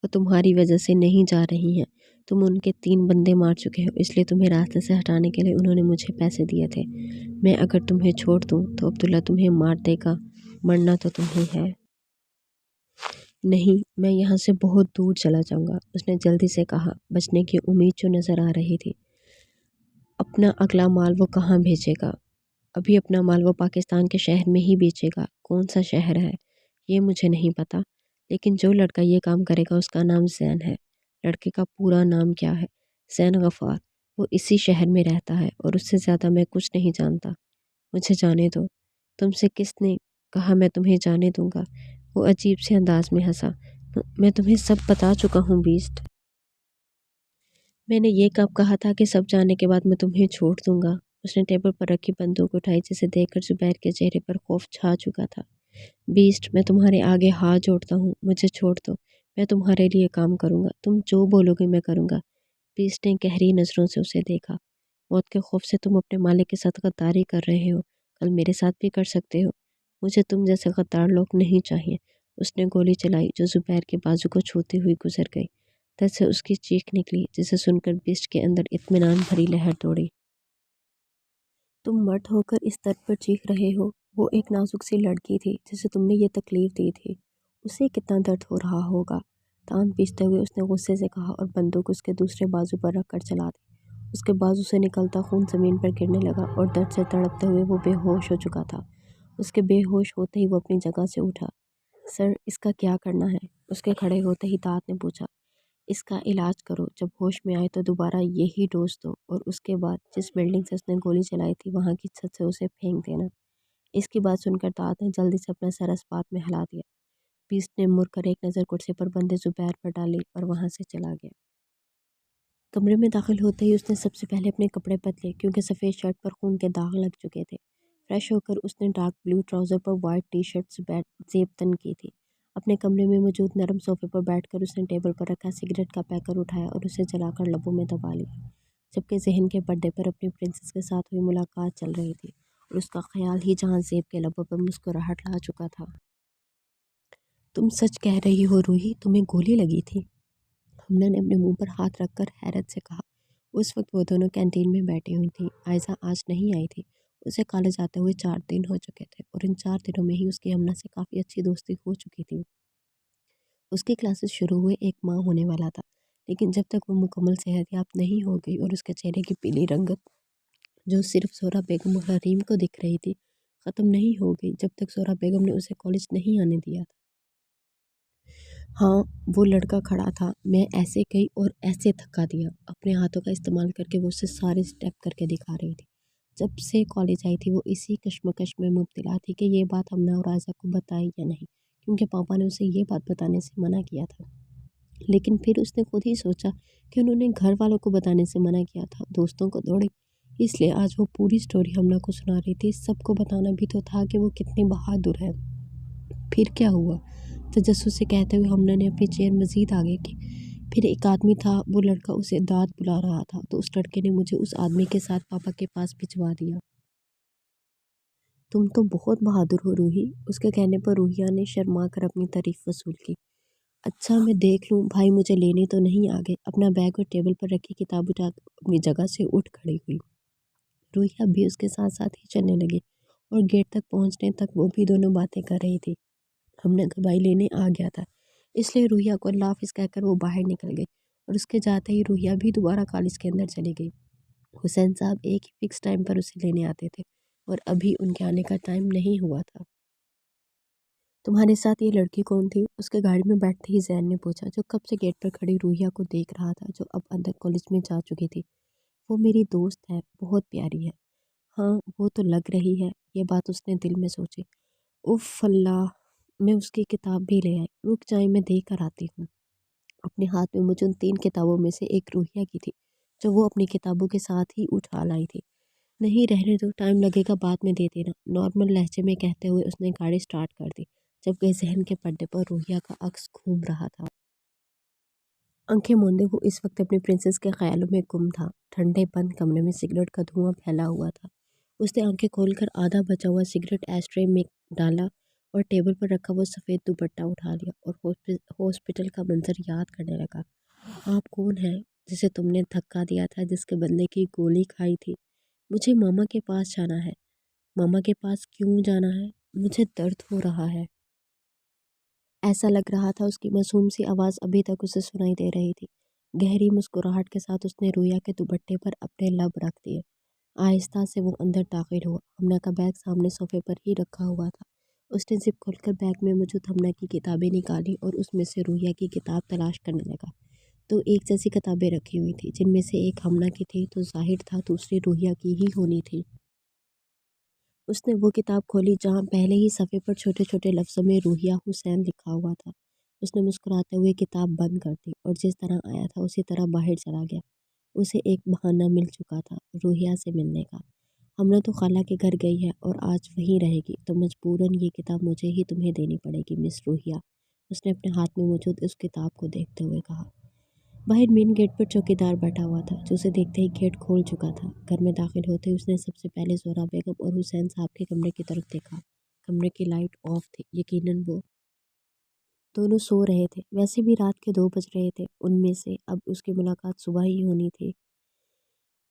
[SPEAKER 1] وہ تمہاری وجہ سے نہیں جا رہی ہیں۔ تم ان کے 3 بندے مار چکے ہو، اس لیے تمہیں راستے سے ہٹانے کے لیے انہوں نے مجھے پیسے دیے تھے۔ میں اگر تمہیں چھوڑ دوں تو عبداللہ تمہیں مار دے گا، مرنا تو تمہیں ہے۔ نہیں، میں یہاں سے بہت دور چلا جاؤں گا، اس نے جلدی سے کہا، بچنے کی امید جو نظر آ رہی تھی۔ اپنا اگلا مال وہ کہاں بھیجے گا؟ ابھی اپنا مال وہ پاکستان کے شہر میں ہی بیچے گا۔ کون سا شہر ہے یہ مجھے نہیں پتا، لیکن جو لڑکا یہ کام کرے گا اس کا نام زین ہے۔ لڑکے کا پورا نام کیا ہے؟ زین غفار۔ وہ اسی شہر میں رہتا ہے، اور اس سے زیادہ میں کچھ نہیں جانتا۔ مجھے جانے دو۔ تم سے کس نے کہا میں تمہیں جانے دوں گا؟ وہ عجیب سے انداز میں ہنسا۔ میں تمہیں سب بتا چکا ہوں بیسٹ۔ میں نے یہ کب کہا تھا کہ سب جانے کے بعد میں تمہیں چھوڑ دوں گا؟ اس نے ٹیبل پر رکھی بندوق اٹھائی، جسے دیکھ کر زبیر کے چہرے پر خوف چھا چکا تھا۔ بیسٹ، میں تمہارے آگے ہاتھ جوڑتا ہوں، مجھے چھوڑ دو، میں تمہارے لیے کام کروں گا، تم جو بولو گے میں کروں گا۔ بیسٹ نے گہری نظروں سے اسے دیکھا۔ موت کے خوف سے تم اپنے مالک کے ساتھ غداری کر رہے ہو، کل میرے ساتھ بھی کر سکتے ہو۔ مجھے تم جیسے غدار لوگ نہیں چاہیے۔ اس نے گولی چلائی جو زبیر کے بازو کو چھوتی ہوئی گزر گئی۔ دل سے اس کی چیخ نکلی، جسے سن کر بیسٹ کے اندر اطمینان بھری لہر دوڑی۔ تم مرد ہو کر اس درد پر چیخ رہے ہو؟ وہ ایک نازک سی لڑکی تھی جسے تم نے یہ تکلیف دی تھی، اسے کتنا درد ہو رہا ہوگا۔ دانت پیستے ہوئے اس نے غصے سے کہا اور بندوق اس کے دوسرے بازو پر رکھ کر چلا دی۔ اس کے بازو سے نکلتا خون زمین پر گرنے لگا اور درد سے تڑپتے ہوئے وہ بے ہوش ہو چکا تھا۔ اس کے بے ہوش ہوتے ہی وہ اپنی جگہ سے اٹھا۔ سر، اس کا کیا کرنا ہے؟ اس کے کھڑے ہوتے ہی دانت نے پوچھا۔ اس کا علاج کرو، جب ہوش میں آئے تو دوبارہ یہی ڈوز دو اور اس کے بعد جس بلڈنگ سے اس نے گولی چلائی تھی وہاں کی چھت سے اسے پھینک دینا۔ اس کی بات سن کر دانت نے جلدی سے اپنا سر اس بات میں ہلا دیا۔ بیسٹ نے مڑ کر ایک نظر کرسی پر بندے زبیر پر ڈالی اور وہاں سے چلا گیا۔ کمرے میں داخل ہوتے ہی اس نے سب سے پہلے اپنے کپڑے بدلے کیونکہ سفید شرٹ پر خون کے داغ لگ چکے تھے۔ فریش ہو کر اس نے ڈارک بلو ٹراؤزر پر وائٹ ٹی شرٹ زیب تن کی تھی۔ اپنے کمرے میں موجود نرم صوفے پر بیٹھ کر اس نے ٹیبل پر رکھا سگریٹ کا پیکر اٹھایا اور اسے جلا کر لبوں میں دبا لیا، جبکہ ذہن کے پردے پر اپنی پرنسس کے ساتھ ہوئی ملاقات چل رہی تھی اور اس کا خیال ہی جہاں زیب کے لبوں پر مسکراہٹ لا چکا تھا۔ تم سچ کہہ رہی ہو روحی، تمہیں گولی لگی تھی؟ حمنہ نے اپنے منہ پر ہاتھ رکھ کر حیرت سے کہا۔ اس وقت وہ دونوں کینٹین میں بیٹھی ہوئی تھیں۔ عائزہ آج نہیں آئی تھی۔ اسے کالج آتے ہوئے 4 دن ہو چکے تھے اور ان 4 دنوں میں ہی اس کی حمنہ سے کافی اچھی دوستی ہو چکی تھی۔ اس کی کلاسز شروع ہوئے 1 ماہ ہونے والا تھا، لیکن جب تک وہ مکمل صحت یاب نہیں ہو گئی اور اس کے چہرے کی پیلی رنگت جو صرف زہرہ بیگم اور حریم کو دکھ رہی تھی ختم نہیں ہو گئی، جب تک زہرہ بیگم نے اسے کالج نہیں آنے دیا تھا۔ ہاں، وہ لڑکا کھڑا تھا، میں ایسے گئی اور ایسے دھکا دیا۔ اپنے ہاتھوں کا استعمال کر کے وہ اسے سارے سٹیپ کر کے دکھا رہی تھی۔ جب سے کالج آئی تھی وہ اسی کشمکش میں مبتلا تھی کہ یہ بات حمنہ اور عائزہ کو بتائے یا نہیں، کیونکہ پاپا نے اسے یہ بات بتانے سے منع کیا تھا۔ لیکن پھر اس نے خود ہی سوچا کہ انہوں نے گھر والوں کو بتانے سے منع کیا تھا، دوستوں کو دوڑی، اس لیے آج وہ پوری سٹوری حمنہ کو سنا رہی تھی۔ سب کو بتانا بھی تو تھا کہ وہ کتنی بہادر ہے۔ پھر کیا ہوا؟ تجسس سے کہتے ہوئے حمنہ نے اپنی چیئر مزید آگے کی۔ پھر ایک آدمی تھا، وہ لڑکا اسے داد بلا رہا تھا تو اس لڑکے نے مجھے اس آدمی کے ساتھ پاپا کے پاس بھجوا دیا۔ تم تو بہت بہادر ہو روحی۔ اس کے کہنے پر روحیہ نے شرما کر اپنی تعریف وصول کی۔ اچھا میں دیکھ لوں، بھائی مجھے لینے تو نہیں آ گئے؟ اپنا بیگ اور ٹیبل پر رکھی کتاب اٹھا کر اپنی جگہ سے اٹھ کھڑی ہوئی۔ روحیہ بھی اس کے ساتھ ساتھ ہی چلنے لگی اور گیٹ تک پہنچنے تک وہ بھی دونوں باتیں کر رہی تھی۔ حمنہ کا بھائی لینے آ گیا تھا، اس لیے روحیہ کو اللہ حافظ کہہ کر وہ باہر نکل گئی اور اس کے جاتے ہی روحیہ بھی دوبارہ کالج کے اندر چلی گئی۔ حسین صاحب ایک ہی فکس ٹائم پر اسے لینے آتے تھے اور ابھی ان کے آنے کا ٹائم نہیں ہوا تھا۔ تمہارے ساتھ یہ لڑکی کون تھی؟ اس کے گاڑی میں بیٹھتے ہی زین نے پوچھا، جو کب سے گیٹ پر کھڑی روحیہ کو دیکھ رہا تھا جو اب اندر کالج میں جا چکی تھی۔ وہ میری دوست ہے، بہت پیاری ہے۔ ہاں وہ تو لگ رہی ہے، یہ بات اس نے دل میں سوچی۔ اف اللہ، میں اس کی کتاب بھی لے آئی، رک جائیں میں دے کر آتی ہوں۔ اپنے ہاتھ میں مجھے ان 3 کتابوں میں سے ایک روحیہ کی تھی جو وہ اپنی کتابوں کے ساتھ ہی اٹھا لائی تھی۔ نہیں رہنے دو، ٹائم لگے گا بعد میں دے دینا، نارمل لہجے میں کہتے ہوئے اس نے گاڑی سٹارٹ کر دی، جبکہ ذہن کے پردے پر روحیہ کا عکس گھوم رہا تھا۔ آنکھیں موندے وہ اس وقت اپنی پرنسس کے خیالوں میں گم تھا۔ ٹھنڈے بند کمرے میں سگریٹ کا دھواں پھیلا ہوا تھا۔ اس نے آنکھیں کھول کر آدھا بچا ہوا سگریٹ ایش ٹرے میں ڈالا اور ٹیبل پر رکھا وہ سفید دوپٹہ اٹھا لیا اور ہاسپٹل کا منظر یاد کرنے لگا۔ آپ کون ہیں جسے تم نے دھکا دیا تھا، جس کے بدلے کی گولی کھائی تھی؟ مجھے ماما کے پاس جانا ہے۔ ماما کے پاس کیوں جانا ہے؟ مجھے درد ہو رہا ہے۔ ایسا لگ رہا تھا اس کی معصوم سی آواز ابھی تک اسے سنائی دے رہی تھی۔ گہری مسکراہٹ کے ساتھ اس نے رویا کے دوپٹے پر اپنے لب رکھ دیے۔ آہستہ سے وہ اندر داخل ہوا۔ حمنہ کا بیگ سامنے صوفے پر ہی رکھا ہوا تھا۔ اس نے زپ کھول کر بیگ میں موجود حمنہ کی کتابیں نکالی اور اس میں سے رویا کی کتاب تلاش کرنے لگا۔ تو ایک جیسی کتابیں رکھی ہوئی تھی، جن میں سے ایک حمنہ کی تھی تو ظاہر تھا دوسری رویا کی ہی ہونی تھی۔ اس نے وہ کتاب کھولی جہاں پہلے ہی صفحے پر چھوٹے چھوٹے لفظوں میں روحیہ حسین لکھا ہوا تھا۔ اس نے مسکراتے ہوئے کتاب بند کر دی اور جس طرح آیا تھا اسی طرح باہر چلا گیا۔ اسے ایک بہانہ مل چکا تھا روحیہ سے ملنے کا۔ حمنہ تو خالہ کے گھر گئی ہے اور آج وہیں رہے گی، تو مجبوراً یہ کتاب مجھے ہی تمہیں دینی پڑے گی مس روحیہ۔ اس نے اپنے ہاتھ میں موجود اس کتاب کو دیکھتے ہوئے کہا۔ باہر مین گیٹ پر چوکیدار بیٹھا ہوا تھا جو اسے دیکھتے ہی گیٹ کھول چکا تھا۔ گھر میں داخل ہوتے ہی اس نے سب سے پہلے زہرہ بیگم اور حسین صاحب کے کمرے کی طرف دیکھا۔ کمرے کی لائٹ آف تھی، یقیناً وہ دونوں سو رہے تھے۔ ویسے بھی رات کے 2 بج رہے تھے، ان میں سے اب اس کی ملاقات صبح ہی ہونی تھی۔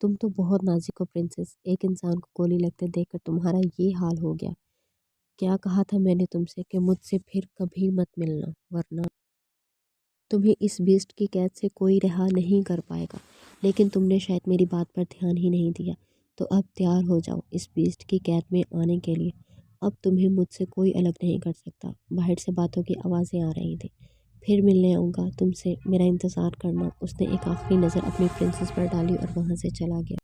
[SPEAKER 1] تم تو بہت نازک ہو پرنسس، ایک انسان کو گولی لگتے دیکھ کر تمہارا یہ حال ہو گیا۔ کیا کہا تھا میں نے تم سے کہ مجھ سے پھر کبھی مت ملنا، ورنہ تمہیں اس بیسٹ کی قید سے کوئی رہا نہیں کر پائے گا۔ لیکن تم نے شاید میری بات پر دھیان ہی نہیں دیا۔ تو اب تیار ہو جاؤ اس بیسٹ کی قید میں آنے کے لیے۔ اب تمہیں مجھ سے کوئی الگ نہیں کر سکتا۔ باہر سے باتوں کی آوازیں آ رہی تھیں۔ پھر ملنے آؤں گا تم سے، میرا انتظار کرنا۔ اس نے ایک آخری نظر اپنی پرنسس پر ڈالی اور وہاں سے چلا گیا۔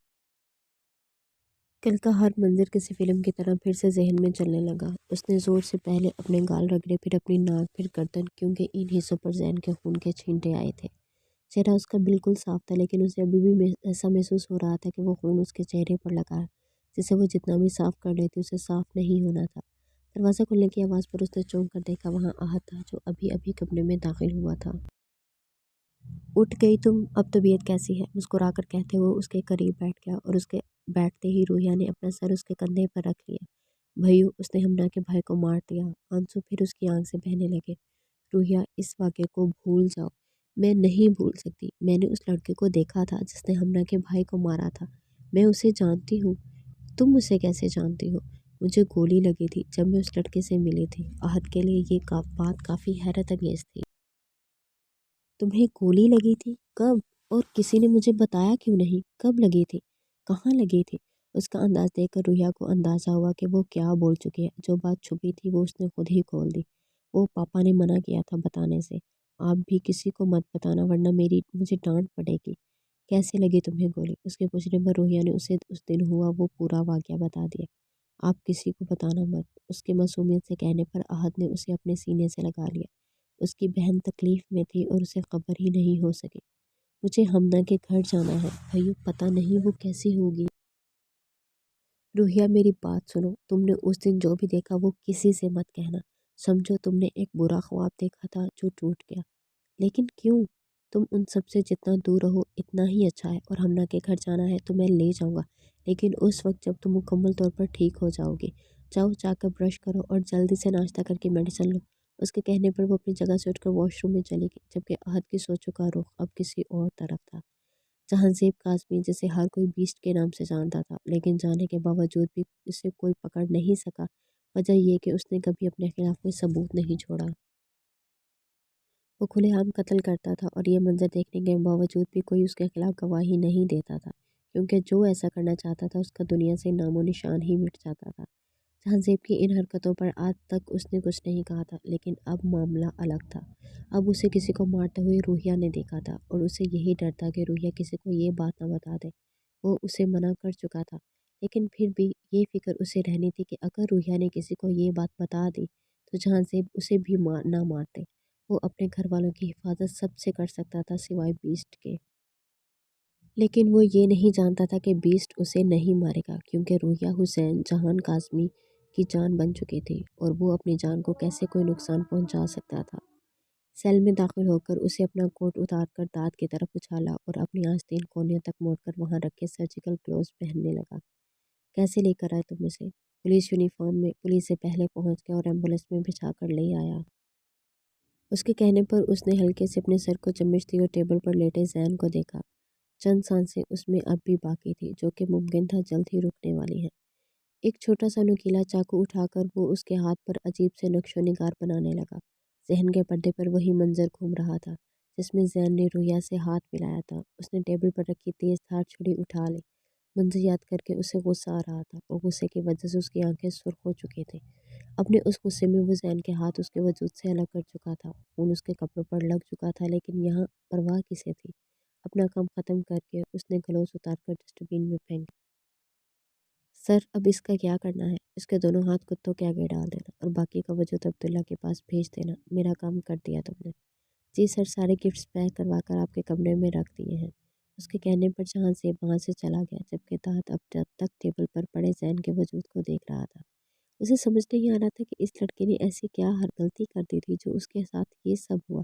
[SPEAKER 1] کل کا ہر منظر کسی فلم کی طرح پھر سے ذہن میں چلنے لگا۔ اس نے زور سے پہلے اپنے گال رگڑے، پھر اپنی ناک، پھر گردن، کیونکہ ان حصوں پر زین کے خون کے چھینٹے آئے تھے۔ چہرہ اس کا بالکل صاف تھا، لیکن اسے ابھی بھی ایسا محسوس ہو رہا تھا کہ وہ خون اس کے چہرے پر لگا ہے، جسے وہ جتنا بھی صاف کر لیتی اسے صاف نہیں ہونا تھا۔ دروازہ کھلنے کی آواز پر اس نے چونک کر دیکھا، وہاں احد تھا، جو ابھی ابھی کمرے میں داخل ہوا تھا۔ اٹھ گئی تم؟ اب طبیعت کیسی ہے؟ مسکرا کر کہتے ہوئے اس کے قریب بیٹھ گیا، اور اس کے بیٹھتے ہی روحیہ نے اپنا سر اس کے کندھے پر رکھ لیا۔ بھائیو، اس نے ہمنا کے بھائی کو مار دیا۔ آنسو پھر اس کی آنکھ سے بہنے لگے۔ روحیہ، اس واقعے کو بھول جاؤ۔ میں نہیں بھول سکتی۔ میں نے اس لڑکے کو دیکھا تھا جس نے ہمنا کے بھائی کو مارا تھا۔ میں اسے جانتی ہوں۔ تم اسے کیسے جانتی ہو؟ مجھے گولی لگی تھی جب میں اس لڑکے سے ملی تھی۔ احد کے لیے یہ بات کافی حیرت انگیز تھی۔ تمہیں گولی لگی تھی؟ کب؟ اور کسی نے مجھے بتایا کیوں نہیں؟ کب لگی تھی؟ کہاں لگی تھی؟ اس کا انداز دیکھ کر روحیہ کو اندازہ ہوا کہ وہ کیا بول چکی ہے۔ جو بات چھپی تھی وہ اس نے خود ہی کھول دی۔ وہ پاپا نے منع کیا تھا بتانے سے۔ آپ بھی کسی کو مت بتانا، ورنہ مجھے ڈانٹ پڑے گی۔ کیسے لگی تمہیں گولی؟ اس کے پوچھنے پر روحیہ نے اسے اس دن ہوا وہ پورا واقعہ بتا دیا۔ آپ کسی کو بتانا مت۔ اس کے معصومیت سے کہنے پر احد نے اسے اپنے سینے سے لگا لیا۔ اس کی بہن تکلیف میں تھی اور اسے خبر ہی نہیں ہو سکی۔ مجھے ہمنا کے گھر جانا ہے بھائیو، پتہ نہیں وہ کیسی ہوگی۔ روحیہ، میری بات سنو۔ تم نے اس دن جو بھی دیکھا وہ کسی سے مت کہنا۔ سمجھو تم نے ایک برا خواب دیکھا تھا جو ٹوٹ گیا۔ لیکن کیوں؟ تم ان سب سے جتنا دور رہو اتنا ہی اچھا ہے، اور ہمنا کے گھر جانا ہے تو میں لے جاؤں گا، لیکن اس وقت جب تم مکمل طور پر ٹھیک ہو جاؤ گے۔ جاؤ، جا کر برش کرو اور جلدی سے ناشتہ کر کے میڈیسن لو۔ اس کے کہنے پر وہ اپنی جگہ سے اٹھ کر واش روم میں چلی گئی، جبکہ احد کی سوچوں کا رخ اب کسی اور طرف تھا۔ جہاں زیب کاظمی، جسے ہر کوئی بیسٹ کے نام سے جانتا تھا، لیکن جانے کے باوجود بھی اسے کوئی پکڑ نہیں سکا، وجہ یہ کہ اس نے کبھی اپنے خلاف کوئی ثبوت نہیں چھوڑا۔ وہ کھلے عام قتل کرتا تھا، اور یہ منظر دیکھنے کے باوجود بھی کوئی اس کے خلاف گواہی نہیں دیتا تھا، کیونکہ جو ایسا کرنا چاہتا تھا اس کا دنیا سے نام و نشان ہی مٹ جاتا تھا۔ جہاں زیب کی ان حرکتوں پر آج تک اس نے کچھ نہیں کہا تھا، لیکن اب معاملہ الگ تھا۔ اب اسے کسی کو مارتے ہوئے روحیہ نے دیکھا تھا، اور اسے یہی ڈر تھا کہ روحیہ کسی کو یہ بات نہ بتا دے۔ وہ اسے منع کر چکا تھا، لیکن پھر بھی یہ فکر اسے رہنی تھی کہ اگر روحیہ نے کسی کو یہ بات بتا دی تو جہاں زیب اسے بھی نہ مارتے۔ وہ اپنے گھر والوں کی حفاظت سب سے کر سکتا تھا سوائے بیسٹ کے۔ لیکن وہ یہ نہیں جانتا تھا کہ بیسٹ اسے نہیں مارے گا، کیونکہ روحیہ حسین جہان کاظمی کی جان بن چکی تھی، اور وہ اپنی جان کو کیسے کوئی نقصان پہنچا سکتا تھا۔ سیل میں داخل ہو کر اسے اپنا کوٹ اتار کر دانت کی طرف اچھالا اور اپنی آستین کونیوں تک موڑ کر وہاں رکھے سرجیکل گلوز پہننے لگا۔ کیسے لے کر آئے تم اسے؟ پولیس یونیفارم میں، پولیس سے پہلے پہنچ گیا اور ایمبولینس میں بچھا کر لے آیا۔ اس کے کہنے پر اس نے ہلکے سے اپنے سر کو چمچ دی اور ٹیبل پر لیٹے زین کو دیکھا۔ چند سانسیں اس میں اب بھی باقی تھی، جو کہ ممکن تھا جلد ہی رکنے والی ہیں۔ ایک چھوٹا سا نوکیلا چاقو اٹھا کر وہ اس کے ہاتھ پر عجیب سے نقش و نگار بنانے لگا۔ ذہن کے پردے پر وہی منظر گھوم رہا تھا جس میں زین نے روحیہ سے ہاتھ ملایا تھا۔ اس نے ٹیبل پر رکھی تیز دھار چھری اٹھا لی۔ منظر یاد کر کے اسے غصہ آ رہا تھا، اور غصے کی وجہ سے اس کی آنکھیں سرخ ہو چکی تھیں۔ اپنے اس غصے میں وہ زین کے ہاتھ اس کے وجود سے الگ کر چکا تھا، خون اس کے کپڑوں پر لگ چکا تھا، لیکن یہاں پرواہ کسے تھی؟ اپنا کام ختم کر کے اس نے گلوز اتار کر ڈسٹ بین میں پھینک۔ سر، اب اس کا کیا کرنا ہے؟ اس کے دونوں ہاتھ کتوں کے آگے ڈال دینا، اور باقی کا وجود عبداللہ کے پاس بھیج دینا۔ میرا کام کر دیا تم نے؟ جی سر، سارے گفٹس پیک کروا کر آپ کے کمرے میں رکھ دیے ہیں۔ اس کے کہنے پر جہاں سے وہاں سے چلا گیا، جبکہ دانت اب تک ٹیبل پر پڑے زین کے وجود کو دیکھ رہا تھا۔ اسے سمجھ نہیں آ رہا تھا کہ اس لڑکے نے ایسی کیا ہر غلطی کر دی تھی جو اس کے ساتھ یہ سب ہوا،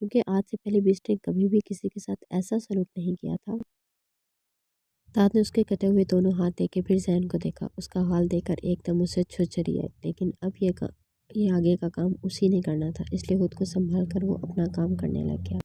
[SPEAKER 1] کیونکہ آج سے پہلے بیسٹ نے کبھی بھی کسی کے ساتھ ایسا سلوک نہیں کیا تھا۔ داد نے اس کے کٹے ہوئے دونوں ہاتھ دیکھے، پھر زین کو دیکھا۔ اس کا حال دیکھ کر ایک دم اسے چھجھری آئی، لیکن اب یہ آگے کا کام اسی نے کرنا تھا، اس لیے خود کو سنبھال کر وہ اپنا کام کرنے لگ گیا۔